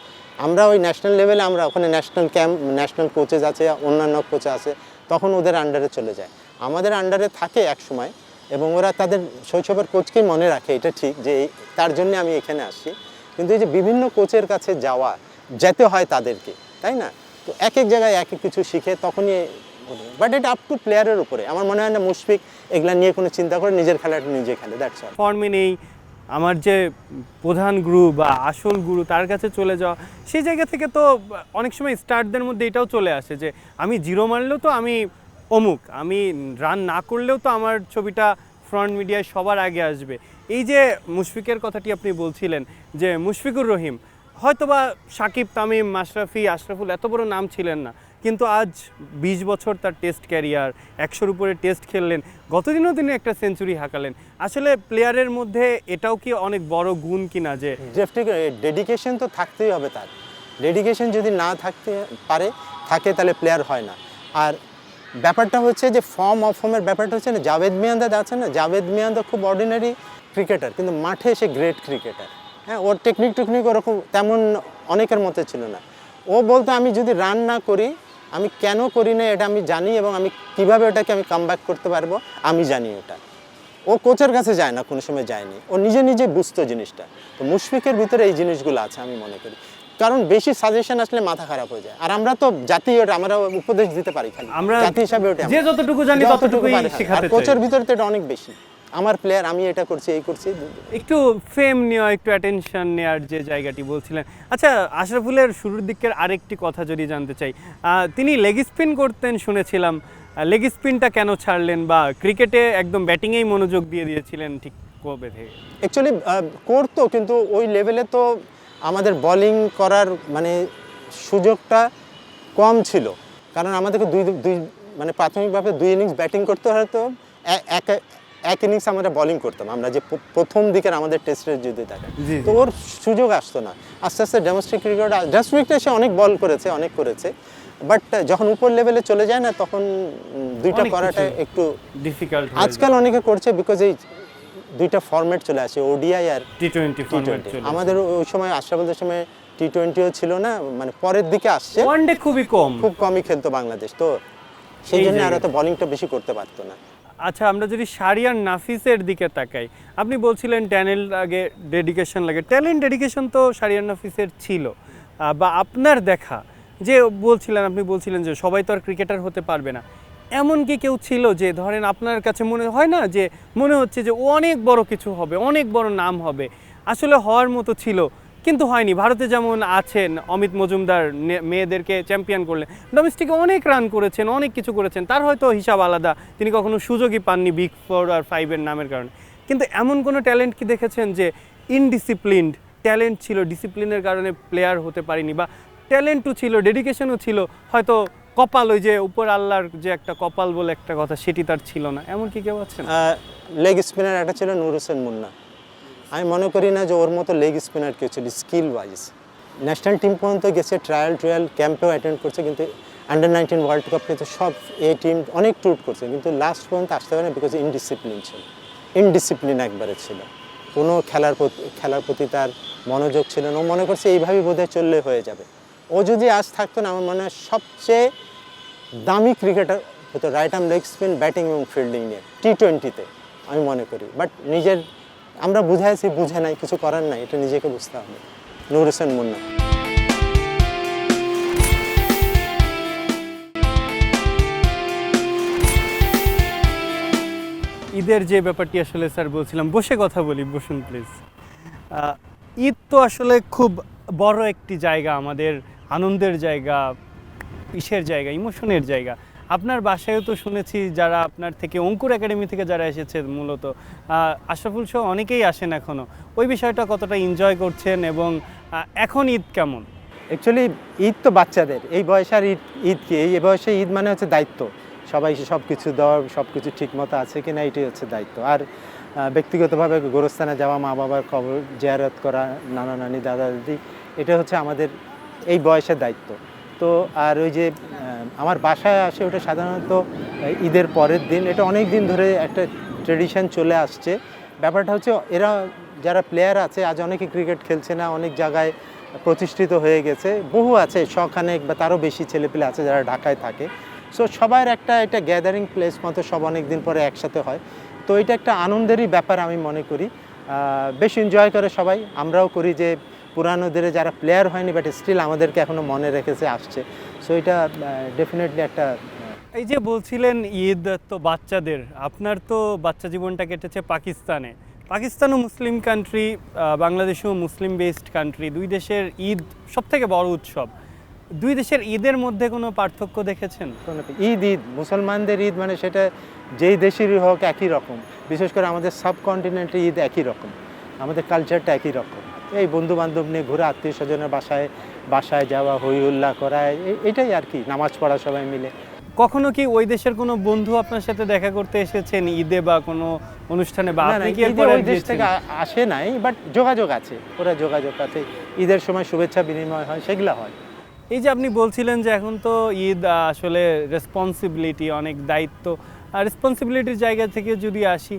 আমরা ওই ন্যাশনাল লেভেলে, আমরা ওখানে ন্যাশনাল ক্যাম্প, ন্যাশনাল কোচেস আছে, অন্যান্য কোচ আছে, তখন ওদের আন্ডারে চলে যায়। আমাদের আন্ডারে থাকে এক সময়, এবং ওরা তাদের শৈশবের কোচকেই মনে রাখে, এটা ঠিক যে তার জন্য আমি এখানে আসি। কিন্তু এই যে বিভিন্ন কোচের কাছে যেতে হয় তাদেরকে, তাই না? তো এক জায়গায় এক কিছু শিখে তখনই, বাট এটা আপ টু প্লেয়ারের উপরে। আমার মনে হয় না মুশফিক এগুলা নিয়ে কোনো চিন্তা করে, নিজের খেলাটা নিজে খেলে, দ্যাটস অল। ফর্মে নেই, আমার যে প্রধান গুরু বা আসল গুরু তার কাছে চলে যাওয়া, সেই জায়গা থেকে তো অনেক সময় স্টারদের মধ্যে এটাও চলে আসে যে আমি জিরো মারলেও তো আমি অমুক, আমি রান না করলেও তো আমার ছবিটা ফ্রন্ট মিডিয়ায় সবার আগে আসবে। এই যে মুশফিকের কথাটি আপনি বলছিলেন, যে মুশফিকুর রহিম হয়তোবা সাকিব, তামিম, মাশরাফি, আশরাফুল এত বড় নাম ছিলেন না, কিন্তু আজ 20 বছর তার টেস্ট ক্যারিয়ার, 100-র উপরে টেস্ট খেললেন, গতদিনও তিনি একটা সেঞ্চুরি হাঁকালেন। আসলে প্লেয়ারের মধ্যে এটাও কি অনেক বড় গুণ কিনা যে ডেডিকেশন তো থাকতেই হবে তার। ডেডিকেশন যদি না থাকতে পারে থাকে তাহলে প্লেয়ার হয় না। আর ব্যাপারটা হচ্ছে যে ফর্ম অফর্মের ব্যাপারটা হচ্ছে না, জাভেদ মিয়াঁদাদ আছে না, জাভেদ মিয়াঁদাদ খুব অর্ডিনারি ক্রিকেটার, কিন্তু মাঠে সে গ্রেট ক্রিকেটার। হ্যাঁ, ওর টেকনিক ওরকম তেমন অনেকের মতো ছিল না। ও বলতো আমি যদি রান না করি, আমি কেন করি না এটা আমি জানি, এবং আমি কীভাবে ওটাকে আমি কাম ব্যাক করতে পারবো আমি জানি ওটা। ও কোচের কাছে যায় না, কোনো সময় যায়নি, ও নিজে বুঝতো জিনিসটা। তো মুশফিকের ভিতরে এই জিনিসগুলো আছে আমি মনে করি, কারণ বেশি সাজেশন আসলে মাথা খারাপ হয়ে যায়। আর আমরা তো জাতি, ওটা আমরা উপদেশ দিতে পারি, খালি আমরা জাতি হিসাবে ওটা যে যতটুকু জানি ততটুকুই শেখাতে চাই। কোচের ভিতরে তো এটা অনেক বেশি, আমার প্লেয়ার আমি এটা করছি এই করছি। একটু ফেম নেওয়া, একটু অ্যাটেনশন নেওয়ার যে জায়গাটি বলছিলেন। আচ্ছা, আশরাফুলের শুরুর দিকের আরেকটি কথা যদি জানতে চাই, তিনি লেগ স্পিন করতেন শুনেছিলাম, লেগ স্পিনটা কেন ছাড়লেন, বা ক্রিকেটে একদম ব্যাটিংয়েই মনোযোগ দিয়ে দিয়েছিলেন ঠিক কবে থেকে? অ্যাকচুয়ালি করতো, কিন্তু ওই লেভেলে তো আমাদের বোলিং করার মানে সুযোগটা কম ছিল, কারণ আমাদেরকে দুই মানে প্রাথমিকভাবে 2 ইনিংস ব্যাটিং করতে হতো, এক ইনিংস আমরা বোলিং করতাম, আমরা যে প্রথম দিকের আমাদের টেস্টের যদি থাকে, তো ওর সুযোগ আসতো না। আস্তে আস্তে ডোমেস্টিক ক্রিকেটে সে অনেক বল করেছে, অনেক করেছে, বাট যখন উপর লেভেলে চলে যায় না, তখন দুইটা করাটা একটু ডিফিকাল্ট। আজকাল অনেকে করছে বিকজ এই দুইটা ফরম্যাট চলে আসে, ওডিআই আর টি-20 ফরম্যাট। আমাদের ওই সময় আশরাফুলের সময় টি-20ও ছিল না, মানে পরের দিকে আসছে, ওয়ানডে খুব কমই খেলতো বাংলাদেশ, তো সেই জন্য আর তো বোলিংটা বেশি করতে পারতো না। আচ্ছা, আমরা যদি শাহরিয়ার নাফিসের দিকে তাকাই, আপনি বলছিলেন ট্যালেন্ট লাগে, ডেডিকেশন লাগে। ট্যালেন্ট ডেডিকেশন তো শাহরিয়ার নাফিসের ছিল, বা আপনার দেখা যে আপনি বলছিলেন যে সবাই তো আর ক্রিকেটার হতে পারবে না, এমন কি কেউ ছিল যে ধরেন আপনার কাছে মনে হয় না যে মনে হচ্ছে যে ও অনেক বড় কিছু হবে, অনেক বড় নাম হবে, আসলে হওয়ার মতো ছিল কিন্তু হয়নি? ভারতে যেমন আছেন অমিত মজুমদার, মেয়েদেরকে চ্যাম্পিয়ন করলেন, ডোমেস্টিকে অনেক রান করেছেন, অনেক কিছু করেছেন, তার হয়তো হিসাব আলাদা, তিনি কখনো সুযোগই পাননি বিগ 4 আর 5-এর নামের কারণে। কিন্তু এমন কোনো ট্যালেন্ট কি দেখেছেন যে ইনডিসিপ্লিনড ট্যালেন্ট ছিল, ডিসিপ্লিনের কারণে প্লেয়ার হতে পারিনি, বা ট্যালেন্টও ছিল, ডেডিকেশনও ছিল, হয়তো কপাল, ওই যে উপর আল্লাহর যে একটা কপাল বলে একটা কথা, সেটি তার ছিল না, এমন কি কেউ আছেন? লেগ স্পিনার একটা ছিল নূর হোসেন মুন্না, আমি মনে করি না যে ওর মতো লেগ স্পিনার কেউ ছিল স্কিল ওয়াইজ। ন্যাশনাল টিম পর্যন্ত গেছে, ট্রায়াল ক্যাম্পেও অ্যাটেন্ড করছে, কিন্তু আন্ডার-19 ওয়ার্ল্ড কাপ কিন্তু সব টিম অনেক ট্যুর করছে, কিন্তু লাস্ট পর্যন্ত আসতে পারে না, বিকজ ইনডিসিপ্লিন একবারে ছিল। কোনো খেলার প্রতি তার মনোযোগ ছিল না, ও মনে করছে এইভাবেই বোধহয় চললে হয়ে যাবে। ও যদি আজ থাকতো না, আমার মনে হয় সবচেয়ে দামি ক্রিকেটার হতো, right arm leg spin, batting এবং ফিল্ডিং নিয়ে টি-20-তে আমি মনে করি। বাট আমরা বুঝে নাই, কিছু করার নাই, এটা নিজেকে বুঝতে হবে। নূর হোসেন মুন্না। ঈদের যে ব্যাপারটি আসলে স্যার বলছিলাম, বসে কথা বলি, বসুন প্লিজ। ঈদ তো আসলে খুব বড় একটি জায়গা, আমাদের আনন্দের জায়গা, ইসের জায়গা, ইমোশনের জায়গা। আপনার বাসায়ও তো শুনেছি যারা আপনার থেকে অঙ্কুর একাডেমি থেকে যারা এসেছে, মূলত আশরাফুল সহ অনেকেই আসেন এখনও, ওই বিষয়টা কতটা এনজয় করছেন, এবং এখন ঈদ কেমন? অ্যাকচুয়ালি ঈদ তো বাচ্চাদের, এই বয়সে আর ঈদ কি, এই বয়সে ঈদ মানে হচ্ছে দায়িত্ব, সবাই সব কিছু দেওয়ার, সব কিছু ঠিক মতো আছে কি না, এটাই হচ্ছে দায়িত্ব। আর ব্যক্তিগতভাবে গোরস্থানে যাওয়া, মা বাবার কবর জিয়ারত করা, নানা নানি দাদা দাদি, এটা হচ্ছে আমাদের এই বয়সের দায়িত্ব। তো আর ওই যে আমার বাসায় আসে, ওটা সাধারণত ঈদের পরের দিন, এটা অনেক দিন ধরে একটা ট্রেডিশন চলে আসছে। ব্যাপারটা হচ্ছে এরা যারা প্লেয়ার আছে, আজ অনেকে ক্রিকেট খেলছে না, অনেক জায়গায় প্রতিষ্ঠিত হয়ে গেছে, বহু আছে, শখানেক বা তারও বেশি ছেলেপেলে আছে যারা ঢাকায় থাকে। সো সবার এটা গ্যাদারিং প্লেস মতো, সব অনেক দিন পরে একসাথে হয়, তো এটা একটা আনন্দেরই ব্যাপার আমি মনে করি। বেশ এনজয় করে সবাই, আমরাও করি, যে পুরানোদের যারা প্লেয়ার হয়নি বাট স্টিল আমাদেরকে এখনও মনে রেখেছে, আসছে। সো এটা ডেফিনেটলি একটা। এই যে বলছিলেন ঈদ তো বাচ্চাদের, আপনার তো বাচ্চা জীবনটা কেটেছে পাকিস্তানও মুসলিম কান্ট্রি, বাংলাদেশও মুসলিম বেসড কান্ট্রি, দুই দেশের ঈদ সবথেকে বড় উৎসব। দুই দেশের ঈদের মধ্যে কোনো পার্থক্য দেখেছেন? ঈদ মুসলমানদের ঈদ মানে সেটা যেই দেশেরই হোক একই রকম, বিশেষ করে আমাদের সাবকন্টিনেন্টে ঈদ একই রকম, আমাদের কালচারটা একই রকম। এই বন্ধু বান্ধব নিয়ে ঘুরে, আত্মীয় স্বজনের বাসায় বাসায় যাওয়া, হই হুল্লা করা, এটাই আর কি, নামাজ পড়া সবাই মিলে। কখনো কি ওই দেশের কোনো বন্ধু আপনার সাথে দেখা করতে এসেছেন ঈদে বা কোনো অনুষ্ঠানে, বা না, না, আপনি কি ঈদে এরপর ওই দেশ থেকে আসে নাই, বাট যোগাযোগ আছে, ওরা যোগাযোগ আছে, ঈদের সময় শুভেচ্ছা বিনিময় হয়, সেগুলো হয়। এই যে আপনি বলছিলেন যে এখন তো ঈদ আসলে রেসপন্সিবিলিটি, অনেক দায়িত্ব, আর রেসপন্সিবিলিটির জায়গা থেকে যদি আসি,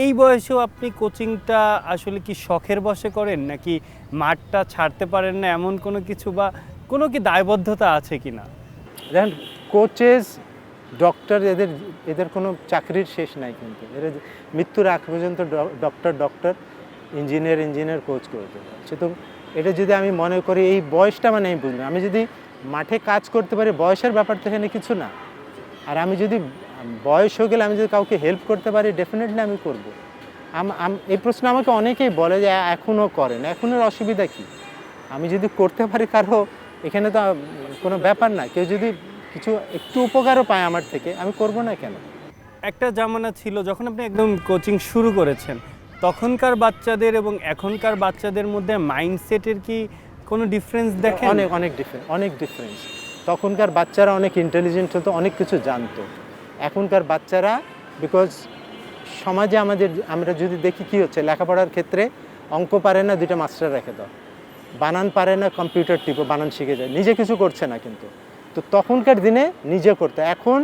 এই বয়সেও আপনি কোচিংটা আসলে কি শখের বশে করেন, নাকি মাঠটা ছাড়তে পারেন না এমন কোনো কিছু, বা কোনো কি দায়বদ্ধতা আছে কি না? দেখেন, কোচেস, ডক্টর, এদের এদের কোনো চাকরির শেষ নাই, কিন্তু এরা মৃত্যুর আগ পর্যন্ত ডক্টর, ইঞ্জিনিয়ার কোচ করতে যাচ্ছে। তো এটা যদি আমি মনে করি এই বয়সটা, মানে আমি বুঝলাম, আমি যদি মাঠে কাজ করতে পারি, বয়সের ব্যাপার তো এখানে কিছু না। আর আমি যদি বয়স হয়ে গেলে আমি যদি কাউকে হেল্প করতে পারি, ডেফিনেটলি আমি করব। এই প্রশ্ন আমাকে অনেকেই বলে যে এখনও করেন, এখনের অসুবিধা কী? আমি যদি করতে পারি কারো, এখানে তো কোনো ব্যাপার না, কেউ যদি কিছু একটু উপকারও পায় আমার থেকে, আমি করব না কেন? একটা জামানা ছিল যখন আপনি একদম কোচিং শুরু করেছেন, তখনকার বাচ্চাদের এবং এখনকার বাচ্চাদের মধ্যে মাইন্ডসেটের কি কোনো ডিফারেন্স দেখেন? অনেক ডিফারেন্স। তখনকার বাচ্চারা অনেক ইন্টেলিজেন্ট হতো, অনেক কিছু জানতো। এখনকার বাচ্চারা, বিকজ সমাজে আমরা যদি দেখি কি হচ্ছে, লেখাপড়ার ক্ষেত্রে অঙ্ক পারে না, দুইটা মাস্টার রেখে দাও, বানান পারে না, কম্পিউটার টিপো বানান শিখে যায়, নিজে কিছু করছে না। কিন্তু তো তখনকার দিনে নিজে করতে, এখন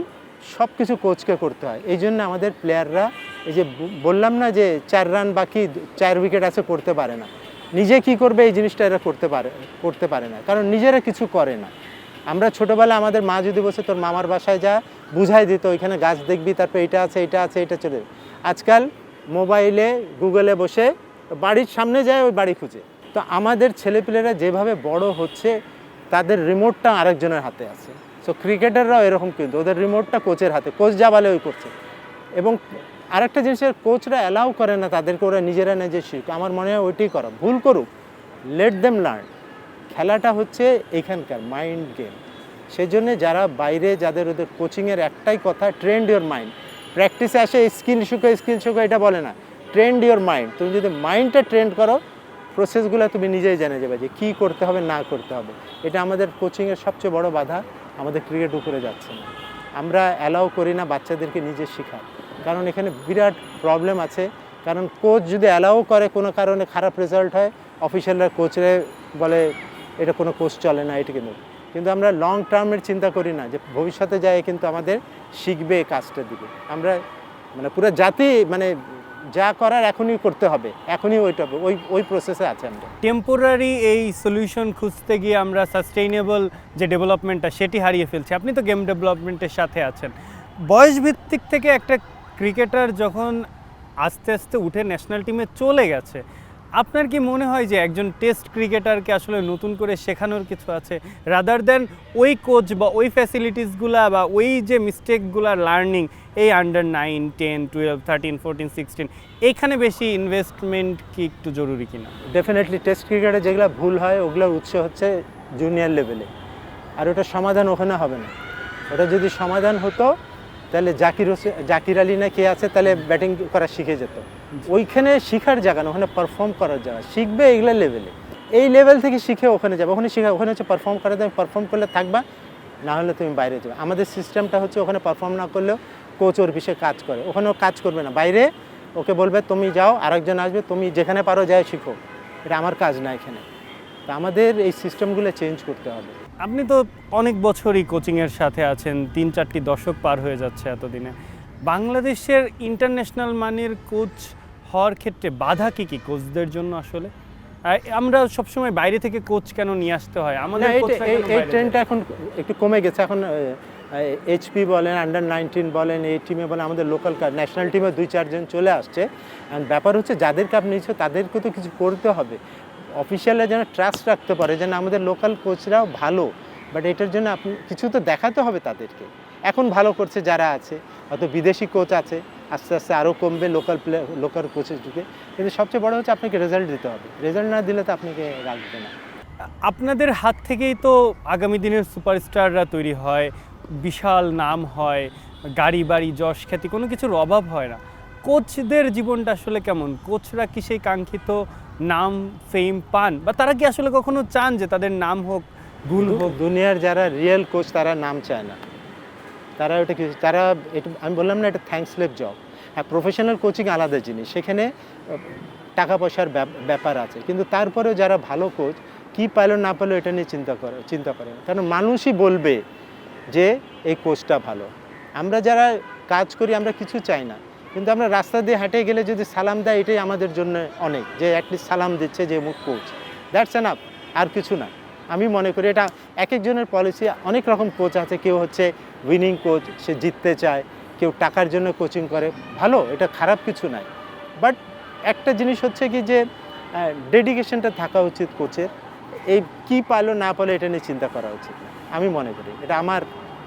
সব কিছু কোচকে করতে হয়। এই জন্য আমাদের প্লেয়াররা, এই যে বললাম না যে 4 রান বাকি, 4 উইকেট আছে, করতে পারে না, নিজে কি করবে এই জিনিসটা এরা করতে পারে না, কারণ নিজেরা কিছু করে না। আমরা ছোটোবেলায় আমাদের মা যদি বসে তোর মামার বাসায় যা, বুঝাই দিত, ওইখানে গাছ দেখবি, তারপর এটা আছে, এটা চলে। আজকাল মোবাইলে গুগলে বসে বাড়ির সামনে যায়, ওই বাড়ি খুঁজে। তো আমাদের ছেলেপিলেরা যেভাবে বড় হচ্ছে, তাদের রিমোটটা আরেকজনের হাতে আছে। সো ক্রিকেটাররাও এরকম, কিন্তু ওদের রিমোটটা কোচের হাতে, কোচ যা বলে ওই করছে। এবং আরেকটা জিনিসের, কোচরা অ্যালাউ করে না তাদেরকে, ওরা নিজেরা নিজে শিখুক। আমার মনে হয় ওইটাই করা, ভুল করুক, লেট দেম লার্ন। খেলাটা হচ্ছে এখানকার মাইন্ড গেম। সেই জন্যে যারা বাইরে, যাদের ওদের কোচিংয়ের একটাই কথা, ট্রেন্ড ইওর মাইন্ড। প্র্যাকটিসে আসে স্কিল শেখো এটা বলে না, ট্রেন্ড ইওর মাইন্ড। তুমি যদি মাইন্ডটা ট্রেন্ড করো, প্রসেসগুলো তুমি নিজেই জেনে যাবে যে কী করতে হবে না করতে হবে। এটা আমাদের কোচিংয়ের সবচেয়ে বড় বাধা, আমাদের ক্রিকেট উপরে যাচ্ছে না। আমরা অ্যালাউ করি না বাচ্চাদেরকে নিজে শেখার, কারণ এখানে বিরাট প্রবলেম আছে। কারণ কোচ যদি অ্যালাউ করে, কোনো কারণে খারাপ রেজাল্ট হয়, অফিসিয়ালরা কোচরে বলে এটা কোনো কোচ চলে না, এটা কিন্তু আমরা লং টার্মের চিন্তা করি না, যে ভবিষ্যতে যায় কিন্তু আমাদের শিখবে কাজটার দিকে। আমরা মানে পুরো জাতি, মানে যা করার এখনই করতে হবে, এখনই ওই প্রসেসে আছে। আমরা টেম্পোরারি এই সলিউশন খুঁজতে গিয়ে আমরা সাস্টেইনেবল যে ডেভেলপমেন্টটা, সেটি হারিয়ে ফেলছি। আপনি তো গেম ডেভেলপমেন্টের সাথে আছেন। বয়স ভিত্তিক থেকে একটা ক্রিকেটার যখন আস্তে আস্তে উঠে ন্যাশনাল টিমে চলে গেছে, আপনার কি মনে হয় যে একজন টেস্ট ক্রিকেটারকে আসলে নতুন করে শেখানোর কিছু আছে, রাদার দেন ওই কোচ বা ওই ফ্যাসিলিটিসগুলা বা ওই যে মিস্টেকগুলা লার্নিং, এই আন্ডার 9, 10, 12, 13, 14, 16, এইখানে বেশি ইনভেস্টমেন্ট কি একটু জরুরি কিনা? ডেফিনেটলি টেস্ট ক্রিকেটে যেগুলো ভুল হয়, ওগুলোর উৎস হচ্ছে জুনিয়র লেভেলে, আর ওটা সমাধান ওখানে হবে না। ওটা যদি সমাধান হতো, তাহলে জাকির আলী না কে আছে, তাহলে ব্যাটিং করা শিখে যেত। ওইখানে শিখার জায়গা না, ওখানে পারফর্ম করার জায়গা। শিখবে এগুলো লেভেলে, এই লেভেল থেকে শিখে ওখানে যাবে, ওখানে হচ্ছে পারফর্ম করা দেবে, পারফর্ম করলে থাকবা, না হলে তুমি বাইরে যাবে। আমাদের সিস্টেমটা হচ্ছে ওখানে পারফর্ম না করলেও কোচ ওর বিষয়ে কাজ করে, ওখানেও কাজ করবে না, বাইরে ওকে বলবে তুমি যাও, আরেকজন আসবে, তুমি যেখানে পারো যাও শিখো, এটা আমার কাজ না এখানে। তো আমাদের এই সিস্টেমগুলো চেঞ্জ করতে হবে। আপনি তো অনেক বছরই কোচিংয়ের সাথে আছেন, 3-4টি দশক পার হয়ে যাচ্ছে এতদিনে। বাংলাদেশের ইন্টারন্যাশনাল মানের কোচ হওয়ার ক্ষেত্রে বাধা কী কী কোচদের জন্য আসলে? আমরা সবসময় বাইরে থেকে কোচ কেন নিয়ে আসতে হয়? আমাদের এই ট্রেন্ডটা এখন একটু কমে গেছে। এখন এইচপি বলেন, আন্ডার 19 বলেন, এই টিমে বলেন, আমাদের লোকাল ন্যাশনাল টিমে 2-4 জন চলে আসছে। অ্যান্ড ব্যাপার হচ্ছে যাদেরকে আপনি নিচ্ছ তাদেরকে তো কিছু করতে হবে, অফিসিয়ালরা যেন ট্রাস্ট রাখতে পারে, যেন আমাদের লোকাল কোচরাও ভালো। বাট এটার জন্য আপনি কিছু তো দেখাতে হবে তাদেরকে। এখন ভালো করছে যারা আছে, হয়তো বিদেশি কোচ আছে, আস্তে আস্তে আরও কমবে লোকাল কোচের যুগে। কিন্তু সবচেয়ে বড় হচ্ছে আপনাকে রেজাল্ট দিতে হবে, রেজাল্ট না দিলে তো আপনাকে রাখবে না। আপনাদের হাত থেকেই তো আগামী দিনের সুপারস্টাররা তৈরি হয়, বিশাল নাম হয়, গাড়ি বাড়ি যশ খ্যাতি কোনো কিছুর অভাব হয় না। কোচদের জীবনটা আসলে কেমন? কোচরা কি সেই কাঙ্ক্ষিত নাম ফেম পান, বা তারা কি আসলে কখনো চান যে তাদের নাম হোক, ভুল হোক? দুনিয়ার যারা রিয়েল কোচ তারা নাম চায় না, তারা ওটা কি, তারা এটা আমি বললাম না, এটা থ্যাঙ্কসলেস জব। হ্যাঁ, প্রফেশনাল কোচিং আলাদা জিনিস, সেখানে টাকা পয়সার ব্যাপার আছে, কিন্তু তারপরেও যারা ভালো কোচ কি পেলো না পেলো এটা নিয়ে চিন্তা করে না, কারণ মানুষই বলবে যে এই কোচটা ভালো। আমরা যারা কাজ করি আমরা কিছু চাই না, কিন্তু আমরা রাস্তা দিয়ে হেঁটে গেলে যদি সালাম দেয় এটাই আমাদের জন্য অনেক, যে অ্যাটলিস্ট সালাম দিচ্ছে যে মুখ কোচ, দ্যাটস এনাফ, আর কিছু না। আমি মনে করি এটা এক একজনের পলিসি। অনেক রকম কোচ আছে, কেউ হচ্ছে উইনিং কোচ, সে জিততে চায়, কেউ টাকার জন্য কোচিং করে, ভালো, এটা খারাপ কিছু নয়। বাট একটা জিনিস হচ্ছে কি যে ডেডিকেশনটা থাকা উচিত কোচের, এই কী পালো না পালো এটা নিয়ে চিন্তা করা উচিত না, আমি মনে করি। এটা আমার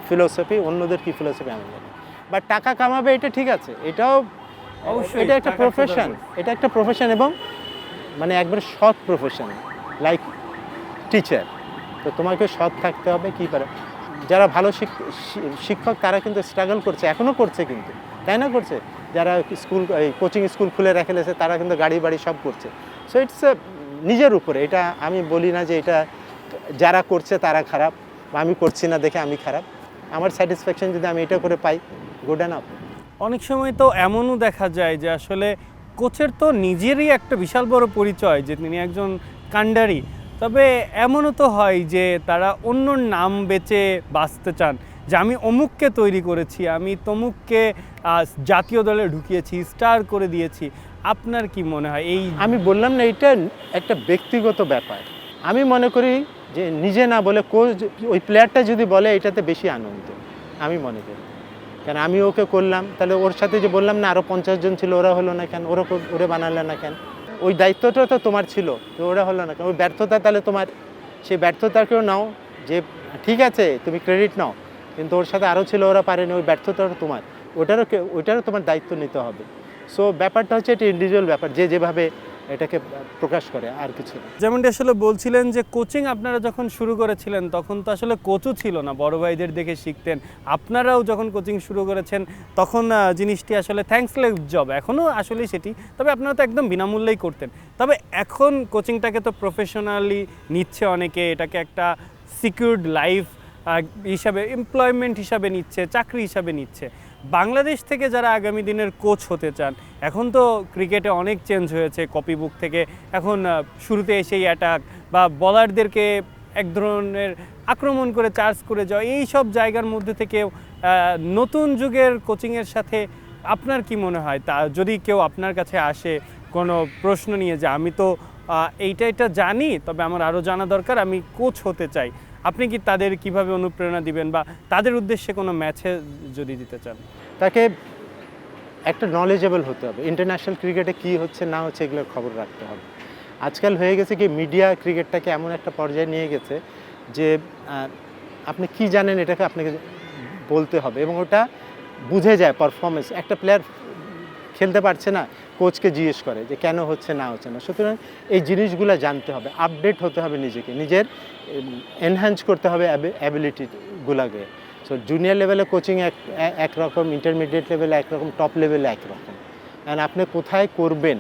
ফিলোসফি, অন্যদের কী ফিলোসফি আমি জানি। বাট টাকা কামাবে এটা ঠিক আছে, এটাও অবশ্যই, এটা একটা টাকা প্রফেশন, এটা একটা প্রফেশন, এবং মানে একবার সৎ প্রফেশন, লাইক টিচার। তো তোমাকে সৎ থাকতে হবে। কী পারে যারা ভালো শিক্ষক তারা কিন্তু স্ট্রাগল করছে, এখনও করছে, কিন্তু তাই না, করছে। যারা স্কুল কোচিং স্কুল খুলে রেখে দিয়েছে তারা কিন্তু গাড়ি বাড়ি সব করছে। সো ইটস নিজের উপরে, এটা আমি বলি না যে এটা যারা করছে তারা খারাপ, বা আমি করছি না দেখে আমি খারাপ। আমার স্যাটিসফ্যাকশন যদি আমি এটা করে পাই, গুড এনাফ। অনেক সময় তো এমনও দেখা যায় যে আসলে কোচের তো নিজেরই একটা বিশাল বড় পরিচয় যে তিনি একজন কাণ্ডারি, তবে এমনও তো হয় যে তারা অন্যর নাম বেচে বাঁচতে চান, যে আমি অমুককে তৈরি করেছি, আমি তমুককে জাতীয় দলে ঢুকিয়েছি, স্টার করে দিয়েছি। আপনার কি মনে হয় এই? আমি বললাম না, এটা একটা ব্যক্তিগত ব্যাপার। আমি মনে করি যে নিজে না বলে কোচ, ওই প্লেয়ারটা যদি বলে এটাতে বেশি আনন্দ, আমি মনে করি। কারণ আমি ওকে করলাম, তাহলে ওর সাথে যে বললাম না আরও 50 জন ছিল, ওরা হলো না কেন, ওরে বানালে না কেন? ওই দায়িত্বটা তো তোমার ছিল, তো ওরা হলো না কেন? ওই ব্যর্থতা তাহলে তোমার, সেই ব্যর্থতাকেও নাও, যে ঠিক আছে তুমি ক্রেডিট নাও, কিন্তু ওর সাথে আরও ছিল, ওরা পারেনি, ওই ব্যর্থতাটা তোমার, ওটারও তোমার দায়িত্ব নিতে হবে। সো ব্যাপারটা হচ্ছে এটা ইন্ডিভিজুয়াল ব্যাপার, যে যেভাবে এটাকে প্রকাশ করে, আর কিছু না। যেমনটি আসলে বলছিলেন যে কোচিং আপনারা যখন শুরু করেছিলেন তখন তো আসলে কোচও ছিল না, বড় ভাইদের দেখে শিখতেন। আপনারাও যখন কোচিং শুরু করেছেন তখন জিনিসটি আসলে থ্যাঙ্কসলেস জব, এখনও আসলে সেটি, তবে আপনারা তো একদম বিনামূল্যেই করতেন। তবে এখন কোচিংটাকে তো প্রফেশনালি নিচ্ছে অনেকে, এটাকে একটা সিকিউরড লাইফ হিসাবে, এমপ্লয়মেন্ট হিসাবে নিচ্ছে, চাকরি হিসাবে নিচ্ছে। বাংলাদেশ থেকে যারা আগামী দিনের কোচ হতে চান, এখন তো ক্রিকেটে অনেক চেঞ্জ হয়েছে, কপি বুক থেকে এখন শুরুতে এসেই অ্যাটাক বা বলারদেরকে এক ধরনের আক্রমণ করে চার্জ করে যাওয়া, এই সব জায়গার মধ্যে থেকে নতুন যুগের কোচিংয়ের সাথে আপনার কি মনে হয়? তা যদি কেউ আপনার কাছে আসে কোনো প্রশ্ন নিয়ে, যে আমি তো এইটা জানি, তবে আমার আরও জানা দরকার, আমি কোচ হতে চাই, আপনি কি তাদের কিভাবে অনুপ্রেরণা দিবেন, বা তাদের উদ্দেশ্যে কোনো ম্যাচে যদি দিতে চান? তাকে একটা নলেজেবল হতে হবে, ইন্টারন্যাশনাল ক্রিকেটে কী হচ্ছে না হচ্ছে এগুলোর খবর রাখতে হবে। আজকাল হয়ে গেছে কি, মিডিয়া ক্রিকেটটাকে এমন একটা পর্যায়ে নিয়ে গেছে যে আপনি কি জানেন এটাকে আপনাকে বলতে হবে, এবং ওটা বুঝে যায় পারফরমেন্স। একটা প্লেয়ার খেলতে পারছে না, কোচকে জিজ্ঞেস করে যে কেন হচ্ছে না হচ্ছে না। সুতরাং এই জিনিসগুলো জানতে হবে, আপডেট হতে হবে, নিজের এনহ্যান্স করতে হবে অ্যাবিলিটিগুলোকে। সো জুনিয়র লেভেলে কোচিং একরকম, ইন্টারমিডিয়েট লেভেলে একরকম, টপ লেভেলে একরকম। অ্যান্ড আপনি কোথায় করবেন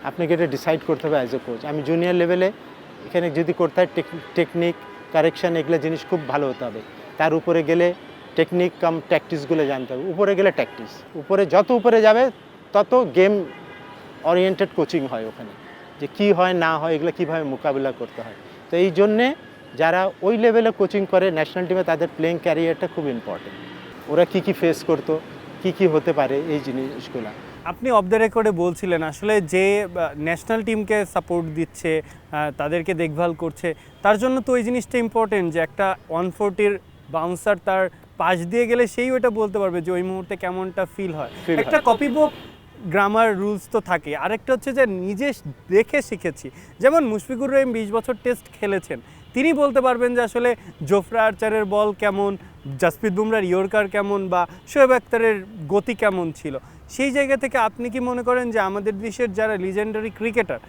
আপনাকে এটা ডিসাইড করতে হবে অ্যাজ এ কোচ। আমি জুনিয়র লেভেলে এখানে যদি করতে হয় টেকনিক, কারেকশান, এগুলো জিনিস খুব ভালো হতে হবে। তার উপরে গেলে টেকনিক কাম ট্যাকটিসগুলো জানতে হবে, উপরে গেলে ট্যাকটিস, উপরে যত উপরে যাবে তত গেম ওরিয়েন্টেড কোচিং হয় ওখানে, যে কি হয় না হয় এগুলো কীভাবে মোকাবিলা করতে হয়। তো এই জন্যে যারা ওই লেভেলে কোচিং করে ন্যাশনাল টিমে, তাদের প্লেইং ক্যারিয়ারটা খুব ইম্পর্টেন্ট। ওরা কি ফেস করতো, কি হতে পারে, এই জিনিসগুলো। আপনি অফ দ্য রেকর্ডে বলছিলেন আসলে যে ন্যাশনাল টিমকে সাপোর্ট দিচ্ছে, তাদেরকে দেখভাল করছে, তার জন্য তো ওই জিনিসটা ইম্পর্টেন্ট যে একটা 140-র বাউন্সার তার পাশ দিয়ে গেলে সেই ওটা বলতে পারবে যে ওই মুহূর্তে কেমনটা ফিল হয়। একটা কপি বুক গ্রামার রুলস তো থাকে, আরেকটা হচ্ছে যে নিজে দেখে শিখেছি। যেমন মুশফিকুর রহিম 20 বছর টেস্ট খেলেছেন, তিনি বলতে পারবেন যে আসলে জোফরা আর্চারের বল কেমন, জাসপ্রীত বুমরার ইয়র্কার কেমন, বা শোয়েব আখতারের গতি কেমন ছিল। সেই জায়গা থেকে আপনি কি মনে করেন যে আমাদের দেশের যারা লিজেন্ডারি ক্রিকেটার,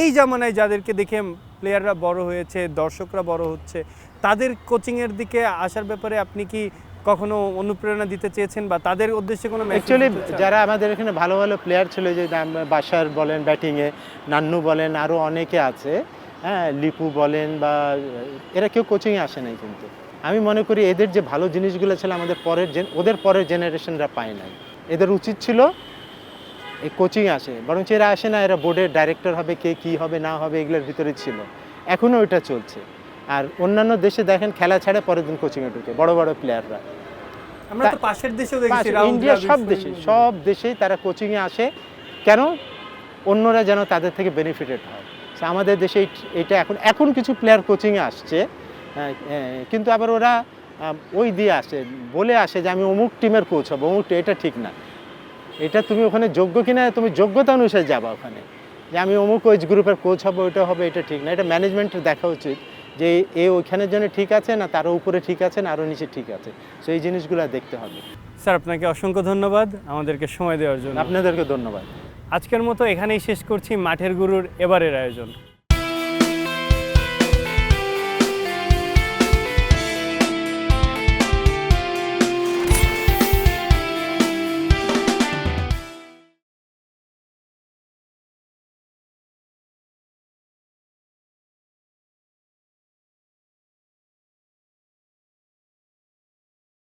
এই জামানায় যাদেরকে দেখে প্লেয়াররা বড় হয়েছে, দর্শকরা বড় হচ্ছে, তাদের কোচিংয়ের দিকে আসার ব্যাপারে আপনি কি কখনো অনুপ্রেরণা দিতে চেয়েছেন বা তাদের উদ্দেশ্যে কোনো message অ্যাকচুয়ালি দিতে চান? যারা আমাদের এখানে ভালো ভালো প্লেয়ার ছিল, যে বাসার বলেন ব্যাটিংয়ে, নান্নু বলেন, আরও অনেকে আছে, হ্যাঁ, লিপু বলেন, বা এরা কেউ কোচিংয়ে আসে নাই, কিন্তু আমি মনে করি এদের যে ভালো জিনিসগুলো ছিল আমাদের ওদের পরের জেনারেশনরা পায় নাই। এদের উচিত ছিল এই কোচিংয়ে আসে, বরং এরা আসে না, এরা বোর্ডের ডাইরেক্টর হবে, কে কী হবে না হবে এগুলোর ভিতরে ছিল। এখনও ওইটা চলছে। আর অন্যান্য দেশে দেখেন খেলা ছাড়ে পরের দিন কোচিংয়ে ঢুকে বড় বড় প্লেয়াররা। আমরা তো পাশের দেশেও দেখেছি রাউন্ড ইন্ডিয়া সব দেশেই তারা কোচিংয়ে আসে, কেন? অন্যরা যেন তাদের থেকে বেনিফিটেড হয়। So, আমাদের দেশে এটা এখন কিছু প্লেয়ার কোচিংয়ে আসছে, কিন্তু আবার ওরা ওই দিয়ে আসে, বলে আসে যে আমি অমুক টিমের কোচ হবো, এটা ঠিক না। এটা তুমি ওখানে যোগ্য কিনা, তুমি যোগ্যতা অনুসারে যাবা ওখানে, যে আমি অমুক ওই গ্রুপের কোচ হবো, ওটা হবে, এটা ঠিক না। এটা ম্যানেজমেন্টের দেখা উচিত যে এ ওইখানের জন্য ঠিক আছে না, তারও উপরে ঠিক আছে না, আরও নিচে ঠিক আছে। সো এই জিনিসগুলো দেখতে হবে। স্যার আপনাকে অসংখ্য ধন্যবাদ আমাদেরকে সময় দেওয়ার জন্য। আপনাদেরকে ধন্যবাদ। আজকের মতো এখানেই শেষ করছি মাঠের গুরুর এবারের আয়োজন।